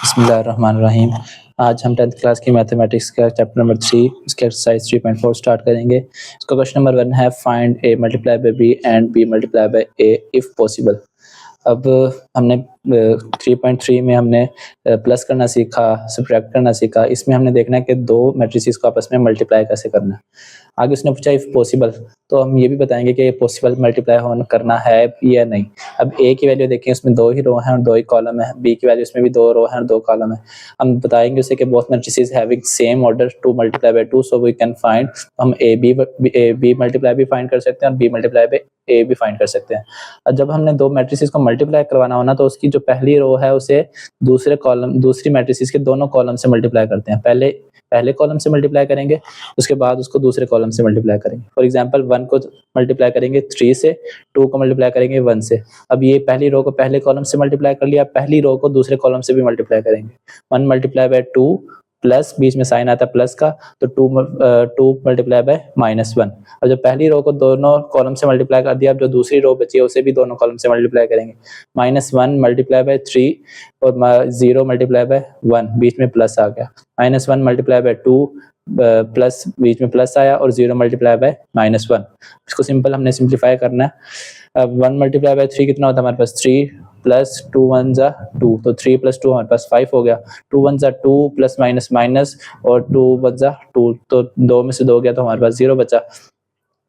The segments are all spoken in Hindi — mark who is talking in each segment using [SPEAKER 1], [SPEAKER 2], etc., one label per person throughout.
[SPEAKER 1] बिस्मिल्लाहिर्रहमानिर्रहीम। आज हम 10th क्लास की मैथमेटिक्स का चैप्टर नंबर 3 उसके एक्सरसाइज 3.4 स्टार्ट करेंगे। इसका क्वेश्चन नंबर 1 है find a multiply by b and b multiply by a if possible. अब हमने 3.3 में हमने प्लस करना सीखा, सब्ट्रैक्ट करना सीखा। इसमें हमने देखना है कि दो मैट्रिसेस को आपस में मल्टीप्लाई कैसे करना है। आगे उसने पूछा इफ पॉसिबल, तो हम ये भी बताएंगे कि पॉसिबल मल्टीप्लाई होना करना है या नहीं। अब ए की वैल्यू देखें, उसमें दो ही रो हैं और दो ही कॉलम है। बी की वैल्यू उसमें भी दो रो हैं और दो कॉलम है। हम बताएंगे उसे कि both matrices having same order 2 multiply by 2 so we can find. हम ए बी मल्टीप्लाई भी फाइंड कर सकते हैं और बी मल्टीप्लाई बाय ए भी फाइंड कर सकते हैं। और जब हमने दो मैट्रिसेस को मल्टीप्लाई करवाना हो ना, तो उसकी जो पहली रो है उसे दूसरी मैट्रिसेस के दोनों कॉलम से मल्टीप्लाई करते हैं। पहले कॉलम से मल्टीप्लाई करेंगे, उसके बाद उसको दूसरे कॉलम से मल्टीप्लाई करेंगे। फॉर एग्जांपल 1 को मल्टीप्लाई करेंगे 3 से, 2 को मल्टीप्लाई करेंगे 1 से। अब ये पहली रो को पहले कॉलम से मल्टीप्लाई कर लिया, पहली रो को दूसरे कॉलम से भी मल्टीप्लाई करेंगे। 1 मल्टीप्लाई बाय 2 प्लस, बीच में साइन आता है प्लस का, तो 2 मल्टीप्लाई बाय -1। अब जब पहली रो को दोनों कॉलम से मल्टीप्लाई कर दिया, अब जो दूसरी रो बची है उसे भी दोनों कॉलम से मल्टीप्लाई करेंगे। -1 मल्टीप्लाई बाय 3 और 0 मल्टीप्लाई बाय 1, बीच में प्लस आ गया। -1 मल्टीप्लाई बाय 2 प्लस, बीच में प्लस आया, और 0 मल्टीप्लाई बाय -1। इसको सिंपल हमने सिंप्लीफाई करना है। अब 1 मल्टीप्लाई बाय 3 कितना होता है हमारे पास, 3 प्लस 2 1 जा 2, तो 3 प्लस 2 हमारे पास 5 हो गया। 2 1 जा 2 प्लस माइनस माइनस और 2 1 जा 2, तो 2 में से 2 गया तो हमारे पास 0 बचा।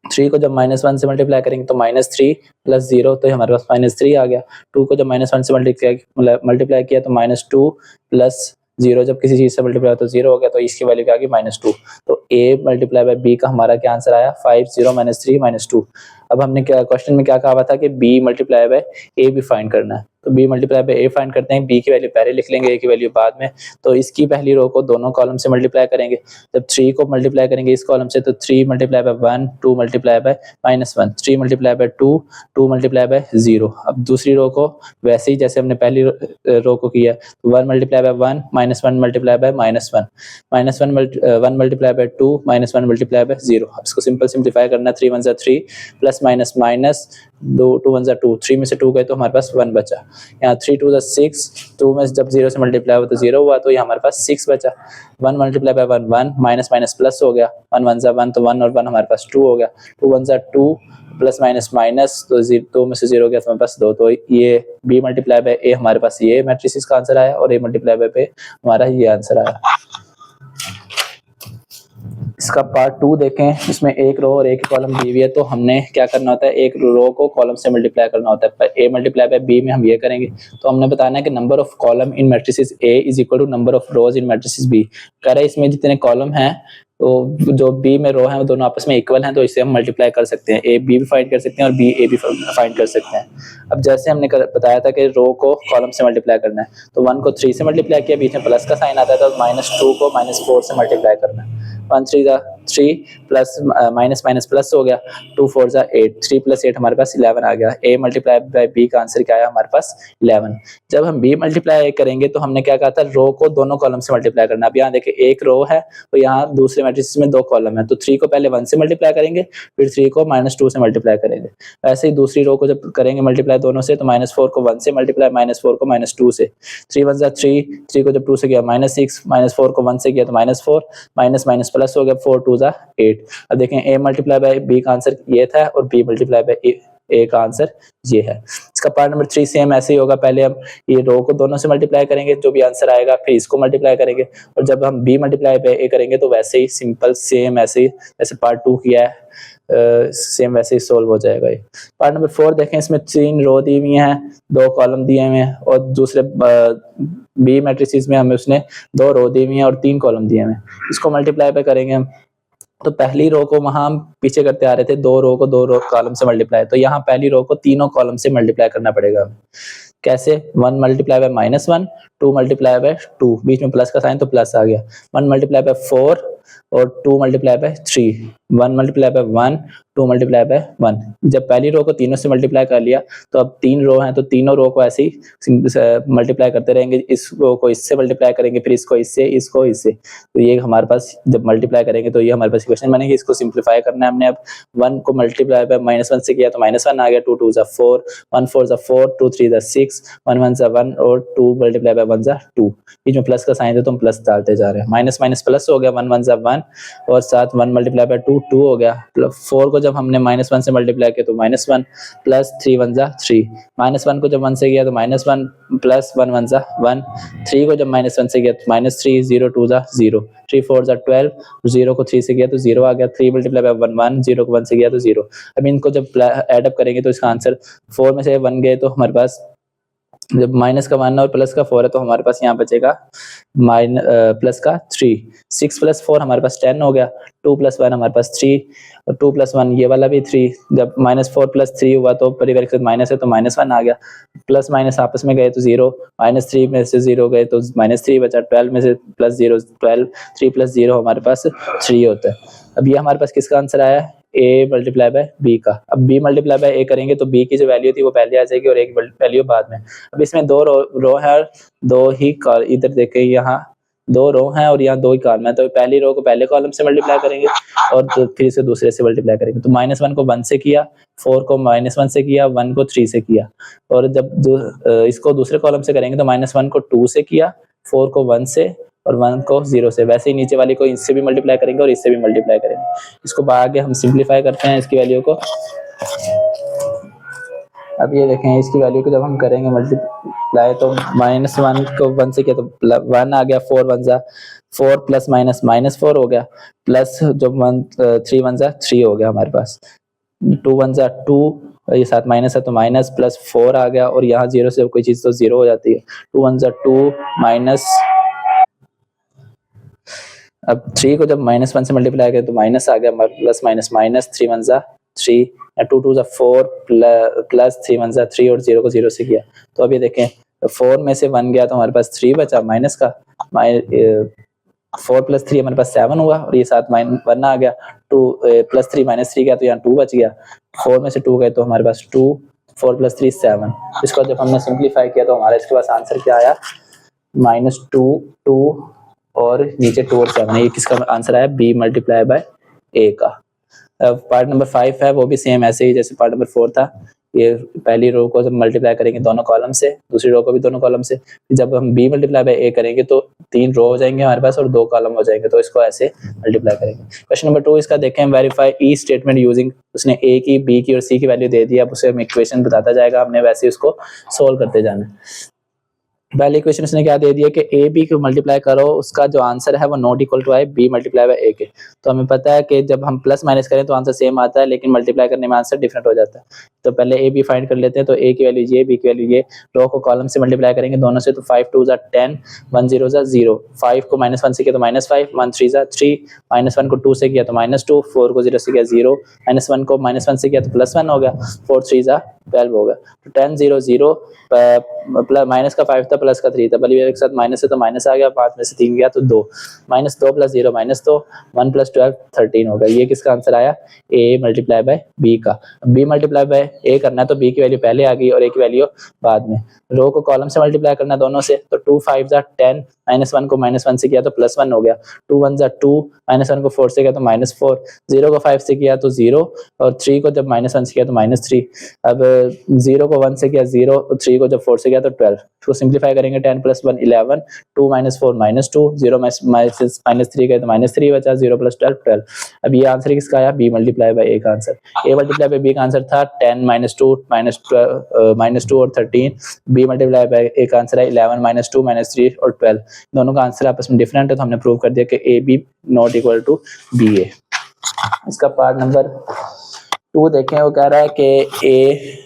[SPEAKER 1] 3 को जब -1 से मल्टीप्लाई करेंगे तो -3 प्लस 0, तो हमारे पास -3 आ गया। 2 को जब -1 से मल्टीप्लाई किया तो -2 प्लस 0, जब किसी चीज से मल्टीप्लाई तो 0 हो गया, तो इसकी वैल्यू क्या आ गई -2। तो a मल्टीप्लाई बाय b का हमारा क्या आंसर आया, 5 0 -3 -2। अब हमने क्या क्वेश्चन में क्या कहा हुआ था कि b मल्टीप्लाई बाय a भी फाइंड करना है, तो b multiply by a find करते हैं। b की वैल्यू पहले लिख लेंगे, a की वैल्यू बाद में। तो इसकी पहली रो को दोनों कॉलम से मल्टीप्लाई करेंगे। जब 3 को मल्टीप्लाई करेंगे इस कॉलम से, तो 3 multiply by 1, 2 multiply bye -1, 3 multiply by 2, 2 multiply bye 0। अब दूसरी रो को वैसे ही जैसे हमने पहली रो को किया, 1 multiply by 1, -1 multiply by -1, -1 multiply by 2, -1 multiply by 0। अब इसको सिंपल सिंप्लीफाई करना, 3 1 जा 3 प्लस माइनस माइनस 2 2 1 जा 2, 3 में से 2 गए तो हमारे पास 1 बचा। यहाँ 3 2 जा 6, 2 में जब 0 से मल्टीप्लाई हुआ तो 0 हुआ, तो ये हमारे पास 6 बचा। 1 multiply by 1 1, minus minus plus हो गया। 1 1 जा 1, तो 1 और 1 हमारे पास 2 हो गया। 2 1 जा 2 प्लस माइनस माइनस, तो 2 में से 0 गया तो हमारे पास 2। तो ये b मल्टीप्लाई बाय a हमारे पास ये मैट्रिसेस का आंसर आया, और a मल्टीप्लाई बाय b हमारा ये आंसर आया। इसका पार्ट 2 देखें, इसमें एक रो और एक कॉलम दी हुई है, तो हमने क्या करना होता है, एक रो को कॉलम से मल्टीप्लाई करना होता है। पर a मल्टीप्लाई बाय b में हम ये करेंगे, तो हमने बताना है कि number of column in matrices a is equal to number of rows in matrices b। कह रहे इसमें जितने कॉलम हैं, तो जो b में रो हैं वो दोनों आपस में इक्वल हैं, तो इसे हम मल्टीप्लाई कर सकते हैं। a b भी फाइंड कर सकते हैं और b a भी फाइंड कर सकते हैं। अब जैसे हमने बताया था कि रो को कॉलम से मल्टीप्लाई करना है, तो 1 को 3 से मल्टीप्लाई किया, बीच में प्लस का साइन आता है, तो -2 को -4 से मल्टीप्लाई करना है। 1 3 जा 3 प्लस माइनस माइनस प्लस हो गया, 2 4 जा 8, 3 प्लस 8 हमारे पास 11 आ गया। a मल्टीप्लाई बाय b का आंसर क्या आया हमारे पास 11। जब हम b मल्टीप्लाई करेंगे तो हमने क्या कहा था, रो को दोनों कॉलम से मल्टीप्लाई करना। अब यहाँ देखिए एक रो है और यहाँ दूसरे मैट्रिक्स में 2 कॉलम है, तो 3 को पहले 1 से मल्टीप्लाई करेंगे, फिर 3 को -2 से मल्टीप्लाई करेंगे। वैसे ही दूसरी रो को जब करेंगे मल्टीप्लाई दोनों से, तो -4 को 1 से मल्टीप्लाई, -4 को -2 से। 3 1 जा 3, 3 को जब 2 से गया -6, -4 को 1 से गया तो -4, माइनस माइनस प्लस हो गया, 4 2 जा 8। अब देखें a मल्टीप्लाई बाय b का आंसर ये था और b मल्टीप्लाई बाय a का आंसर ये है। इसका पार्ट नंबर 3 सेम ऐसे ही होगा, पहले हम ये रो को दोनों से मल्टीप्लाई करेंगे, जो भी आंसर आएगा फिर इसको मल्टीप्लाई करेंगे, और जब हम b मल्टीप्लाई बाय a करेंगे तो वैसे ही सिंपल सेम ऐसे ही जैसे पार्ट 2 किया है, सेम वैसे ही सोल्व हो जाएगा। ये पार्ट नंबर 4 देखें, इसमें 3 रो दी हुई हैं, 2 कॉलम दिए हुए हैं, और दूसरे बी मैट्रिसेस में हमें उसने 2 रो दी हुई हैं और 3 कॉलम दिए हुए हैं। इसको मल्टीप्लाई पे करेंगे हम, तो पहली रो को वहां हम पीछे करते आ रहे थे, 2 रो को 2 रो कॉलम से मल्टीप्लाई, तो यहाँ पहली रो को तीनों कॉलम से मल्टीप्लाई करना पड़ेगा हमें। कैसे, 1 मल्टीप्लाई बाय -1, 2 मल्टीप्लाई बाय 2, बीच में प्लस का साइन तो प्लस आ गया, 1 मल्टीप्लाई बाय 4 और 2 multiply bye 3, 1 multiply by 1, 2 multiply bye 1। जब पहली रो को तीनों से मल्टीप्लाई कर लिया तो अब 3 रो हैं तो तीनों रो को ऐसे ही मल्टीप्लाई करते रहेंगे। इस रो को इससे मल्टीप्लाई करेंगे, फिर इसको इससे। तो ये हमारे पास जब मल्टीप्लाई करेंगे तो ये हमारे पास इक्वेशन बनेगी। इसको सिंप्लीफाई करना है हमने। अब 1 को मल्टीप्लाई बाय -1 से किया तो -1 आ गया। 2 2 4, 1 4 4, 2 3 6, 1 1 1 और 2 मल्टीप्लाई बाय 1 2। बीच में प्लस का साइन है तो हम प्लस डालते जा रहे हैं। माइनस माइनस प्लस हो गया, 1 1 1 और साथ 1 मल्टीप्लाई बाय 2 2 हो गया। 4 को जब हमने -1 से मल्टीप्लाई किया तो -1 प्लस 3 1 3। -1 को जब 1 से किया तो -1 प्लस 1 1 1। 3 को जब -1 से किया तो -3, 0 2 0, 3 4 12, 0 को 3 से किया तो 0 आ गया। 3 मल्टीप्लाई बाय 1 1, 0 को 1 से किया तो 0। अब इनको जब ऐड अप करेंगे तो इसका आंसर 4 में से 1 गए तो हमारे पास जब माइनस का 1 और प्लस का 4 है तो हमारे पास यहाँ बचेगा प्लस का 3। 6 प्लस 4 हमारे पास 10 हो गया। 2 प्लस 1 हमारे पास 3 और 2 प्लस 1 ये वाला भी 3। जब -4 प्लस 3 हुआ तो परिवार के साथ माइनस है तो -1 आ गया। प्लस माइनस आपस में गए तो 0, -3 में से 0 गए तो -3 बचा। 12 में से प्लस 0 12, 3 प्लस 0 हमारे पास 3 होता है। अब ये हमारे पास किसका आंसर आया है? a मल्टीप्लाई बाय b का। अब b मल्टीप्लाई बाय a करेंगे तो b की जो वैल्यू थी वो पहले आ जाएगी और a की वैल्यू बाद में। अब इसमें दो रो है, दो ही इधर देखें, यहाँ 2 रो हैं और यहाँ 2 ही कॉलम है। तो पहली रो को पहले कॉलम से मल्टीप्लाई करेंगे और तो फिर इसे दूसरे से मल्टीप्लाई करेंगे। तो -1 को 1 से किया, 4 को -1 से किया, 1 को 3 से किया। और जब इसको दूसरे कॉलम से करेंगे तो -1 को 2 से किया, 4 को 1 से और 1 को 0 से। वैसे ही नीचे वाली को इससे भी मल्टीप्लाई करेंगे और इससे भी मल्टीप्लाई करेंगे। इसको आगे हम सिंप्लीफाई करते हैं इसकी वैल्यू को। अब ये देखें इसकी वैल्यू को जब हम करेंगे मल्टीप्लाई तो -1 को 1 से किया तो 1 आ गया। 4 1 4 प्लस माइनस -4 हो गया। प्लस जब 3 1 3 हो गया हमारे पास। 2 1 2, ये साथ माइनस है तो माइनस, प्लस 4 आ गया और यहाँ 0 से कोई चीज़ तो 0 हो जाती है। 2 1 2 माइनस, अब 3 को जब -1 से मल्टीप्लाई करें तो माइनस आ गया, प्लस माइनस माइनस। 3 1 3, 2 2 4 प्लस 3 1 3 और 0 को 0 से किया। तो अब ये देखें 4 में से 1 गया तो हमारे पास 3 बचा माइनस का। 4 प्लस 3 हमारे पास 7 हुआ और ये साथ -1 आ गया। 2 प्लस 3 -3 गया तो यहाँ 2 बच गया। 4 में से 2 गए तो हमारे पास 2, 4 प्लस 3 7। इसको जब हमने सिंप्लीफाई किया तो हमारा इसके पास आंसर क्या आया? -2 2 और नीचे 2 और 7 है। ये किसका आंसर आया? b मल्टीप्लाई बाय a का। अब पार्ट नंबर 5 है, वो भी सेम ऐसे ही जैसे पार्ट नंबर 4 था। ये पहली रो को जब मल्टीप्लाई करेंगे दोनों कॉलम से, दूसरी रो को भी दोनों कॉलम से। जब हम b मल्टीप्लाई बाय a करेंगे तो 3 रो हो जाएंगे हमारे पास और 2 कॉलम हो जाएंगे। तो इसको ऐसे मल्टीप्लाई करेंगे। क्वेश्चन नंबर 2 इसका देखें, वेरीफाई ई स्टेटमेंट यूजिंग। उसने a की, b की और c की वैल्यू दे दी। अब उसे हम इक्वेशन बताता जाएगा, हमने वैसे ही उसको सोल्व करते जाना है। पहले इक्वेशन उसने क्या दे दिया कि ए बी को मल्टीप्लाई करो, उसका जो आंसर है वो नॉट इक्वल टू आए बी मल्टीप्लाई बाय ए के। तो हमें पता है कि जब हम प्लस माइनस करें तो आंसर सेम आता है, लेकिन मल्टीप्लाई करने में आंसर डिफरेंट हो जाता है। तो पहले ए बी फाइंड कर लेते हैं। तो ए की वैल्यू ये, बी की वैल्यू ये। रो को कॉलम से मल्टीप्लाई करेंगे दोनों से तो 5 2 10, 1 0 0। 5 को -1 से किया तो -5, 1 3 3, -1 को 2 से किया तो -2, 4 को 0 से किया 0, -1 को -1 से किया तो +1 हो गया, 4 3 12 हो गया। तो 10 0 0, माइनस का 5 था, प्लस का 3 था, बल्कि एक साथ माइनस है तो माइनस आ गया, 5 में से 3 गया तो 2, -2 + 0 -2, 1 + 12 13 हो गया। ये किसका आंसर आया? a मल्टीप्लाई बाय b का। b मल्टीप्लाई बाय a करना है तो b की वैल्यू पहले आ गई और a की वैल्यू बाद में। रो को कॉलम से मल्टीप्लाई करना दोनों से तो 2 5 10, -1 को -1 से किया तो +1 हो गया। 2 1 2, -1 को 4 से किया तो -4, 0 को 5 से किया तो 0 और 3 को जब -1 से किया तो -3। अब 0 को 1 से किया 0 और 3 को जब 4 से किया तो 12। इसको सिंप्लीफाई करेंगे, 10 + 1 11, 2 - 4 -2, 0 -3 गए तो -3 बचा, 0 + 12 12। अब ये आंसर किसका आया? b मल्टीप्लाई बाय a का answer. a multiply by b का आंसर था 10 - 2 -2 और 13। b मल्टीप्लाई बाय a का आंसर है 11 - 2 -3 और 12। दोनों का आंसर आपस में डिफरेंट है तो हमने प्रूव कर दिया कि a b not equal to b a। इसका पार्ट नंबर 2 देखें, वो कह रहा है कि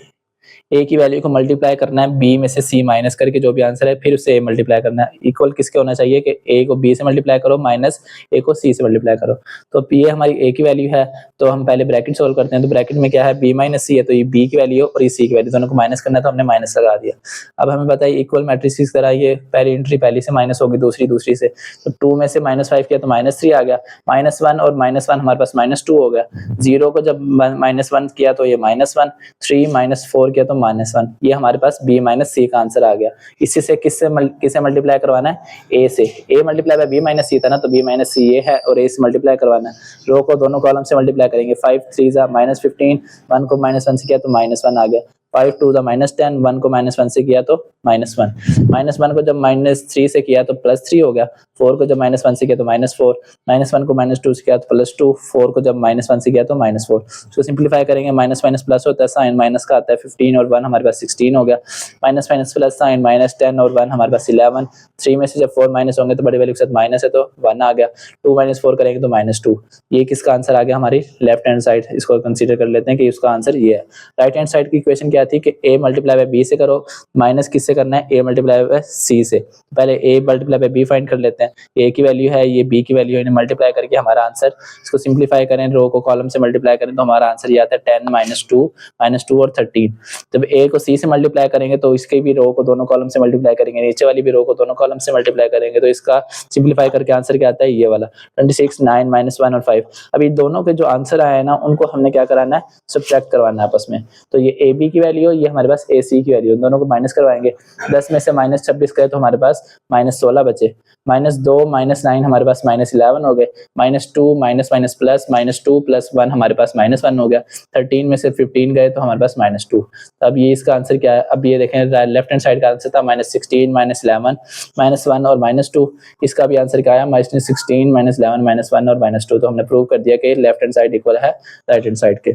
[SPEAKER 1] ए की वैल्यू को मल्टीप्लाई करना है बी में से सी माइनस करके, जो भी आंसर है फिर उससे ए मल्टीप्लाई करना है। इक्वल किसके होना चाहिए कि ए को बी से मल्टीप्लाई करो माइनस ए को सी से मल्टीप्लाई करो। तो ये हमारी ए की वैल्यू है, तो हम पहले ब्रैकेट सोल्व करते हैं। तो ब्रैकेट में क्या है, बी माइनस सी है, तो ये बी की वैल्यू और ये सी की वैल्यू, दोनों को माइनस करना है तो हमने माइनस लगा दिया। अब हमें बताइए इक्वल मैट्रिक्स की तरह ये पहली एंट्री पहली से माइनस होगी, दूसरी से, तो 2 में से -5 किया तो -3 आ गया, -1 और -1 हमारे पास -2 हो गया। 0 को जब -1 किया तो ये -1, 3 -4 किया तो -1, ये हमारे पास बी माइनस सी का आंसर आ गया। इसी से किससे मल्टीप्लाई करवाना है, ए से। ए मल्टीप्लाई बाय बी माइनस सी था ना, तो बी माइनस सी ये है और ए से मल्टीप्लाई करवाना है। रो को दोनों कॉलम से मल्टीप्लाई करेंगे, 5 3 -15, 1 को -1 से किया तो -1 आ गया, 5 2 10, 1 को -1 से किया तो -1, -1 को जब -3 से किया तो +3 हो गया, 4 को जब -1 से किया तो -4, -1 को -2 से किया तो +2, 4 को जब -1 से किया तो -4। उसको सिंप्लीफाई करेंगे, माइनस माइनस प्लस होता है, साइन माइनस का आता है, 15 और 1 हमारे पास 16 हो गया, माइनस माइनस प्लस साइन -10 और 1 हमारे पास 11, 3 में से जब 4 माइनस होंगे तो बड़ी वैल्यू के साथ माइनस है तो 1 आ गया, 2 - 4 करेंगे तो -2। ये किसका आंसर आ गया, हमारी लेफ्ट हैंड साइड। इसको कंसीडर कर लेते हैं कि इसका आंसर ये है। राइट हैंड साइड की इक्वेशन क्या थी कि a मल्टीप्लाई बाय b से करो, माइनस किससे करना है, a मल्टीप्लाई बाय c से। पहले a multiply by b find कर लेते हैं, a की वैल्यू है, ये b की वैल्यू है, इन्हें मल्टीप्लाई करके हमारा आंसर, इसको सिंप्लीफाई करें, रो को कॉलम से मल्टीप्लाई करें तो हमारा आंसर ये आता है 10 -2 और 13। जब a को c से मल्टीप्लाई करेंगे तो इसके भी रो को दोनों कॉलम से मल्टीप्लाई करेंगे, नीचे वाली भी रो को दोनों कॉलम से मल्टीप्लाई करेंगे, तो इसका सिंप्लीफाई करके आंसर क्या आता है, ये वाला 26 9 -1 और 5। अभी दोनों के जो आंसर आए हैं ना, उनको हमने क्या कराना है, सब्ट्रैक्ट करवाना है आपस में। तो ये ए बी की वैल्यू, ये हमारे पास ए सी की वैल्यू, दोनों को माइनस करवाएंगे। 10 में से -26 करें तो हमारे पास -16 बचे, -2 -9 हमारे पास -11 हो गए, -2 माइनस प्लस -2 + 1 हमारे पास -1 हो गया, 13 में से 15 गए तो हमारे पास -2। तो अब ये इसका आंसर क्या है, अब ये देखें लेफ्ट हैंड साइड का आंसर था -16 -11 -1 और -2। इसका भी आंसर क्या आया, -16 -11 -1 और -2। तो हमने प्रूव कर दिया कि लेफ्ट हैंड साइड इक्वल है राइट हैंड साइड के।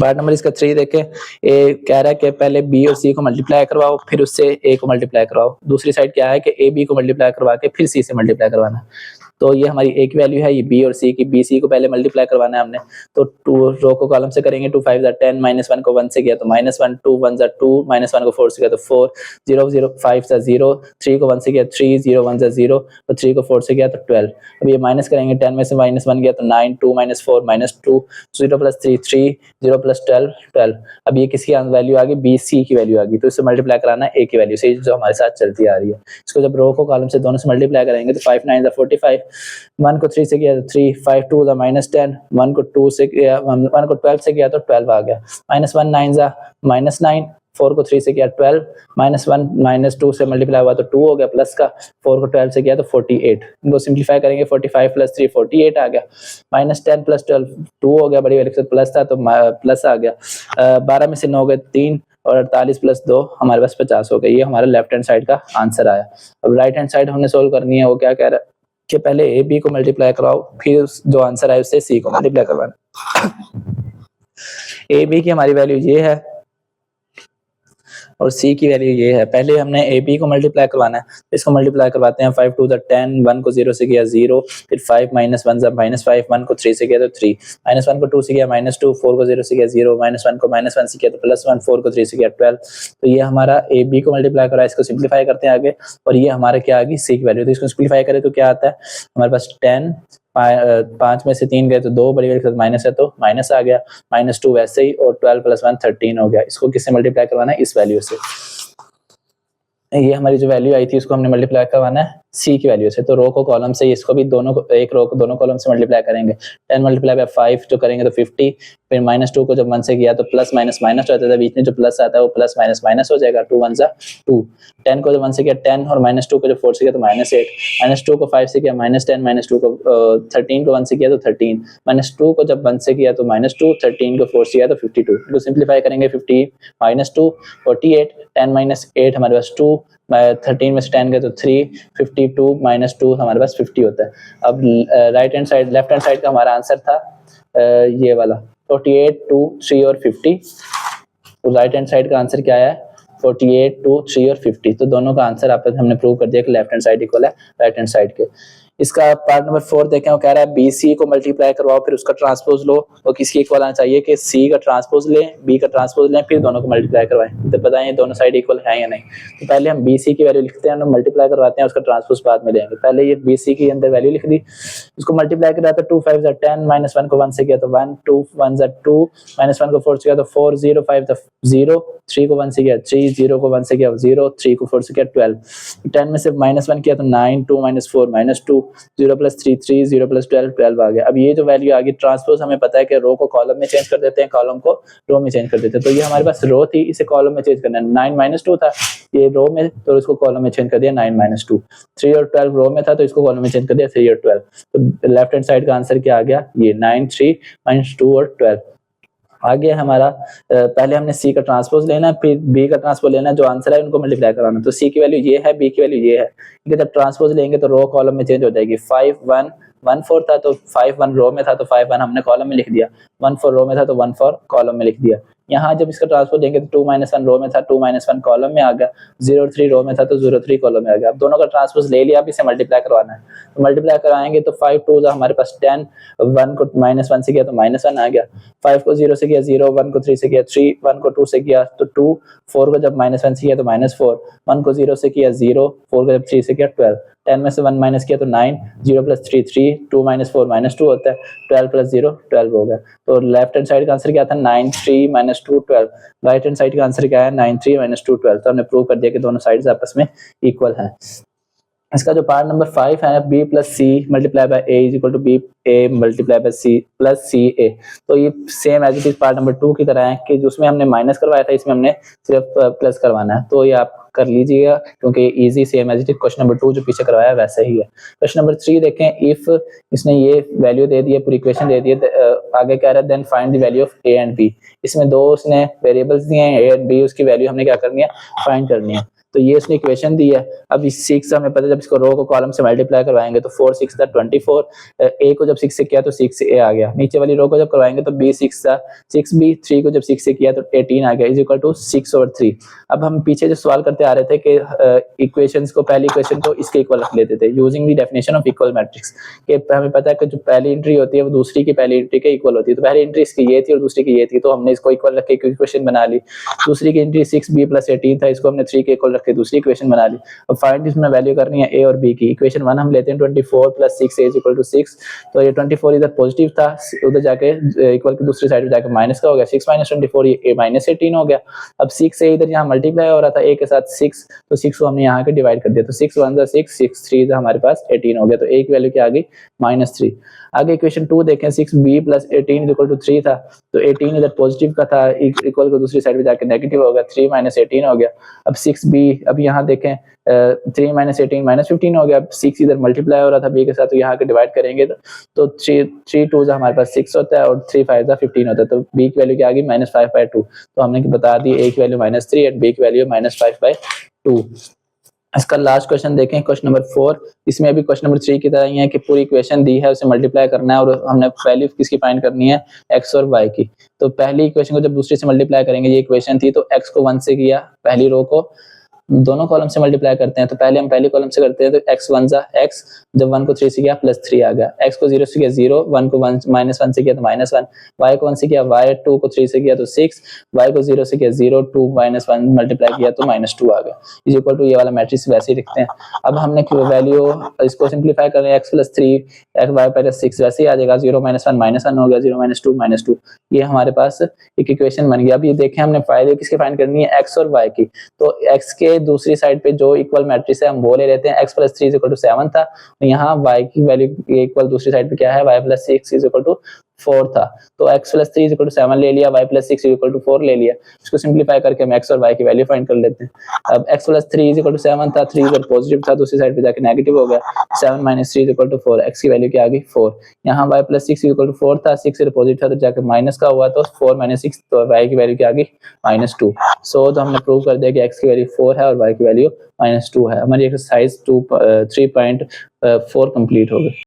[SPEAKER 1] पार्ट नंबर इसका 3 देखें, ए कह रहा है कि पहले बी और सी को मल्टीप्लाई करवाओ फिर उससे ए को मल्टीप्लाई करवाओ। दूसरी साइड क्या है कि ए बी को मल्टीप्लाई करवा के फिर सी से मल्टीप्लाई करवाना। तो ये हमारी ए की वैल्यू है, ये बी और सी की, बी सी को पहले मल्टीप्लाई करवाना है हमने। तो 2 रो को कॉलम से करेंगे, 2 5 10, -1 को 1 से किया तो -1, 2 1 2, -1 को 4 से किया तो 4, 0 0 5 0, 3 को 1 से किया 3, 0 1 0, तो 3 को 4 से किया तो 12। अब ये माइनस करेंगे, 10 में से -1 गया तो 9, 2 -4 -2, 0 + 3 3, 0 + 12 12। अब ये किसकी वैल्यू आ गई, बी सी की वैल्यू आ गई, तो इससे मल्टीप्लाई कराना है ए की वैल्यू से, जो हमारे साथ चलती आ रही है। इसको जब रो को कॉलम से दोनों से मल्टीप्लाई करेंगे तो 5 9 45, 1 को 3 से किया तो 3, 5 2 -10, 1 को 2 से किया, 1 को 12 से किया तो 12 आ गया, -1 9 -9, 4 को 3 से किया 12, -1 -2 से मल्टीप्लाई हुआ तो 2 हो गया प्लस का, 4 को 12 से किया तो 48। इनको सिंप्लीफाई करेंगे, 45 + 3 48 आ गया, -10 + 12 2 हो गया, बड़ी वैल्यू के साथ प्लस था तो प्लस आ गया, 12 में से 9 गए 3 और 48 + 2 हमारे पास 50 हो गया। ये हमारा लेफ्ट हैंड साइड का आंसर आया। अब राइट हैंड साइड हमने सोल्व करनी है, वो क्या कह रहा है कि पहले ए बी को मल्टीप्लाई कराओ फिर जो आंसर आए उससे सी को मल्टीप्लाई करवाना। ए बी की हमारी वैल्यू ये है और सी की वैल्यू ये है। पहले हमने ए बी को मल्टीप्लाई करवाना है, इसको मल्टीप्लाई करवाते हैं, 5 2 10, 1 को 0 से किया 0, फिर 5 - 1 -5, 1 को 3 से किया तो 3, -1 को 2 से किया -2, 4 को 0 से किया 0, -1 को -1 से किया तो +1, 4 को 3 से किया 12। तो ये हमारा ए बी को मल्टीप्लाई करा, इसको सिंप्लीफाई करते हैं आगे, और ये हमारा क्या आ गई, सी की वैल्यू। तो इसको सिंप्लीफाई करें तो क्या आता है हमारे पास 10, 5 में से 3 गए तो 2, बड़ी वैल्यू के साथ माइनस है तो माइनस आ गया, -2 वैसे ही, और 12 + 1 13 हो गया। इसको किससे मल्टीप्लाई करवाना है, इस वैल्यू से। ये हमारी जो वैल्यू आई थी उसको हमने मल्टीप्लाई करवाना है सी की वैल्यू से। तो रो को कॉलम से, इसको भी दोनों को, एक रो को दोनों कॉलम से मल्टीप्लाई करेंगे, 10 × 5 जो करेंगे तो 50, फिर -2 को जब 1 से किया तो प्लस माइनस माइनस होता था, बीच में जो प्लस आता है वो प्लस माइनस माइनस हो जाएगा, 2 1 2, 10 को जब 1 से किया 10 और -2 को जब 4 से किया तो -8, -2 को 5 से किया -10, -2 को 13 को 1 से किया तो 13, -2 को जब 1 से किया तो -2, 13 को 4 से किया तो 52। तो सिंप्लीफाई करेंगे, 50 -2 48, 10 - 8 हमारे पास 2, 13 में से 10 गए तो 3, 52 - 2 हमारे पास 50 होता है। अब right hand side, left hand side का हमारा आंसर था ये वाला 48 2 3 और 50। तो राइट हैंड साइड का आंसर क्या आया, 48 2 3 और 50। तो दोनों का आंसर आपस में हमने प्रूव कर दिया कि लेफ्ट हैंड साइड इक्वल है राइट हैंड साइड के। इसका पार्ट नंबर 4 देखें, वो कह रहा है बी सी को मल्टीप्लाई करवाओ फिर उसका ट्रांसपोज लो, और किसके इक्वल आना चाहिए कि सी का ट्रांसपोज लें, बी का ट्रांसपोज लें, फिर दोनों को मल्टीप्लाई करवाएं। तो बताएं दोनों साइड इक्वल है या नहीं। तो पहले हम बी सी की वैल्यू लिखते हैं, मल्टीप्लाई करवाते हैं, उसका ट्रांसपोज बाद में लेंगे। पहले ये बी सी की अंदर वैल्यू लिख दी, उसको मल्टीप्लाई करा तो 2 5 10, -1 को 1 से किया तो 1, 2 1 2, -1 को 4 से किया तो 4, 0 5 तो 0, 3 को 1 से किया 3, 0 को 1 से किया 0, 3 को 4 से किया 12, 10 में से -1 किया तो 9, 2 -4 -2, 0 + 3 3, 0 + 12 12 आ गया। अब ये जो वैल्यू आ गई ट्रांसपोज हमें पता है कि रो को कॉलम में चेंज कर देते हैं, कॉलम को रो में चेंज कर देते हैं। तो ये हमारे पास रो थी, इसे कॉलम में चेंज करना है। 9 - 2 था ये रो में, तो इसको कॉलम में चेंज कर दिया 9 - 2। 3 और 12 रो में था, तो इसको कॉलम में चेंज कर दिया 3 और 12। तो लेफ्ट हैंड साइड का आंसर क्या आ गया, ये 9 3 -2 और 12 आगे हमारा। पहले हमने सी का ट्रांसपोज लेना है, फिर बी का ट्रांसपोज लेना है, जो आंसर है उनको मल्टीप्लाई कराना। तो सी की वैल्यू ये है, बी की वैल्यू ये है। जब ट्रांसपोज लेंगे तो रो कॉलम में चेंज हो जाएगी। 5 1 1 4 था तो 5 1 रो में था तो 5 1 हमने कॉलम में लिख दिया, 1 4 रो में था तो 1 4 कॉलम में लिख दिया। यहाँ जब इसका ट्रांसपोज देंगे तो 2 - 1 रो में था, 2 - 1 कॉलम में आ गया, 0 3 रो में था तो 0 3 कॉलम में आ गया। अब दोनों का ट्रांसपोज ले लिया, अब इसे मल्टीप्लाई करवाना है। तो मल्टीप्लाई कराएंगे तो 5 2 हमारे पास 10, 1 को -1 से किया तो -1 आ गया, 5 को 0 से किया 0, 1 को 3 से किया 3, 1 को 2 से किया तो 2, 4 को जब -1 से किया तो -4, 1 को 0 से किया 0, 4 को जब 3 से किया 12, 10 में से 1 माइनस किया तो 9, 0 + 3 3, 2 - 4 -2 होता है, 12 + 0 12 हो गया। तो लेफ्ट हैंड साइड का आंसर क्या था, 9 3 - 2 12। राइट हैंड साइड का आंसर क्या है, 9 3 - 2 12। तो हमने प्रूव कर दिया कि दोनों साइड्स आपस में इक्वल हैं। इसका जो पार्ट नंबर 5 है, B plus C multiply by A is equal to B A multiply by C plus C A. तो ये same as it is part number 2 की तरह है कि जिसमें हमने माइनस करवाया था, इसमें हमने सिर्फ प्लस करवाना है। तो ये आप कर लीजिएगा क्योंकि easy same as it is question number 2 जो पीछे करवाया वैसा ही है। क्वेश्चन नंबर 3 देखें, इफ इसने ये वैल्यू दे दी है, पूरी इक्वेशन दे दी है, आगे कह रहा है then find the value of A and B. इसमें दो उसने वेरिएबल्स दिए हैं ए एंड बी, उसकी वैल्यू हमने क्या करनी है, फाइंड करनी है। तो ये उसने इक्वेशन दी है। अब इस 6 हमें पता है, जब इसको रो को कॉलम से मल्टीप्लाई करवाएंगे तो 4 6 था 24, ए को जब 6 से किया तो 6 ए आ गया, नीचे वाली रो को जब करवाएंगे तो बी 6 था 6 बी, 3 को जब 6 से किया तो 18 आ गया, इज इक्वल टू 6/3। अब हम पीछे जो सवाल करते आ रहे थे कि इक्वेशंस को, पहली इक्वेशन को इसके इक्वल रख लेते थे using the definition of equal matrix, कि हमें पता है कि जो पहली एंट्री होती है वो दूसरी की पहली एंट्री के इक्वल होती है। तो पहली एंट्री इसकी ये थी और दूसरी की ये थी, तो हमने इसको इक्वल रख के इक्वेशन बना ली। दूसरी की एंट्री 6b + 18 था, इसको हमने 3 के इक्वल रख के दूसरी इक्वेशन बना ली। अब फाइंड इसमें वैल्यू करनी है ए और बी की। इक्वेशन 1 हम लेते हैं 24 + 6a = 6। तो ये 24 इधर पॉजिटिव था, उधर जाके इक्वल की दूसरी साइड पे जाके माइनस का हो गया, 6 - 24 ये -18 हो गया। अब 6 से इधर यहाँ मल्टीप्लाई हो रहा था ए के साथ 6, तो 6 को हमने यहाँ के डिवाइड कर दिया, तो 6 1 6, 6 3 हमारे पास 18 हो गया। तो ए की वैल्यू क्या आ गई, -3। आगे इक्वेशन 2 देखें, 6b + 18 = 3 था, तो 18 इधर पॉजिटिव का था, इक्वल को दूसरी साइड पे जाके नेगेटिव हो गया, 3 - 18 हो गया। अब 6b, अब यहाँ देखें 3 - 18 -15 हो गया। अब 6 इधर मल्टीप्लाई हो रहा था b के साथ, तो यहाँ के डिवाइड करेंगे तो 3 2 हमारे पास 6 होता है और 3 5 15 होता है। तो b की वैल्यू क्या आ गई, -5/2। तो हमने बता दी a की वैल्यू -3 एंड b की वैल्यू -5/2। इसका लास्ट क्वेश्चन देखें, क्वेश्चन नंबर 4। इसमें भी क्वेश्चन नंबर 3 की तरह ही है कि पूरी इक्वेशन दी है, उसे मल्टीप्लाई करना है और हमने वैल्यू किसकी फाइंड करनी है, x और y की। तो पहली इक्वेशन को जब दूसरी से मल्टीप्लाई करेंगे, ये इक्वेशन थी, तो x को 1 से किया, पहली रो को दोनों कॉलम से मल्टीप्लाई करते हैं। तो पहले हम पहली कॉलम से करते हैं, तो x 1 x, जब 1 को 3 से किया +3 आ गया, x को 0 से किया 0, 1 को -1 से किया तो -1, y को 1 से किया y, 2 को 3 से किया तो 6, y को 0 से किया 0, 2 -1 मल्टीप्लाई किया तो -2 आ गया, इज इक्वल टू ये वाला मैट्रिक्स वैसे ही लिखते हैं। अब हमने वैल्यू इसको सिंप्लीफाई कर रहे हैं, x + 3 x y + 6 वैसे ही आ जाएगा, 0 - 1 -1 हो गया, 0 - 2 -2। ये हमारे पास एक इक्वेशन बन गया। अब ये देखें हमने फाइंड किसकी फाइंड करनी है, x और y की। तो x के दूसरी साइड पे जो इक्वल मैट्रिक्स है हम वो ले लेते हैं, x + 3 = 7 था, यहाँ y की वैल्यू इक्वल दूसरी साइड पे क्या है, y + 6 = 4 था। तो x + 3 = 7 ले लिया, y + 6 = 4 ले लिया। इसको सिंप्लीफाई करके हम x और y की वैल्यू फाइंड कर लेते हैं। अब x + 3 = 7 था, 3 इधर पॉजिटिव था, दूसरी साइड पे जाके नेगेटिव हो गया, 7 - 3 = 4, x की वैल्यू क्या आ गई, 4। यहाँ y + 6 = 4 था, 6 इधर पॉजिटिव था तो जाके माइनस का हुआ, तो 4 - 6, तो y की वैल्यू क्या आ गई, -2। सो तो हमने प्रूव कर दिया कि x की वैल्यू 4 है और y की वैल्यू -2 है। हमारी एक्सरसाइज 3.4 कंप्लीट हो गई।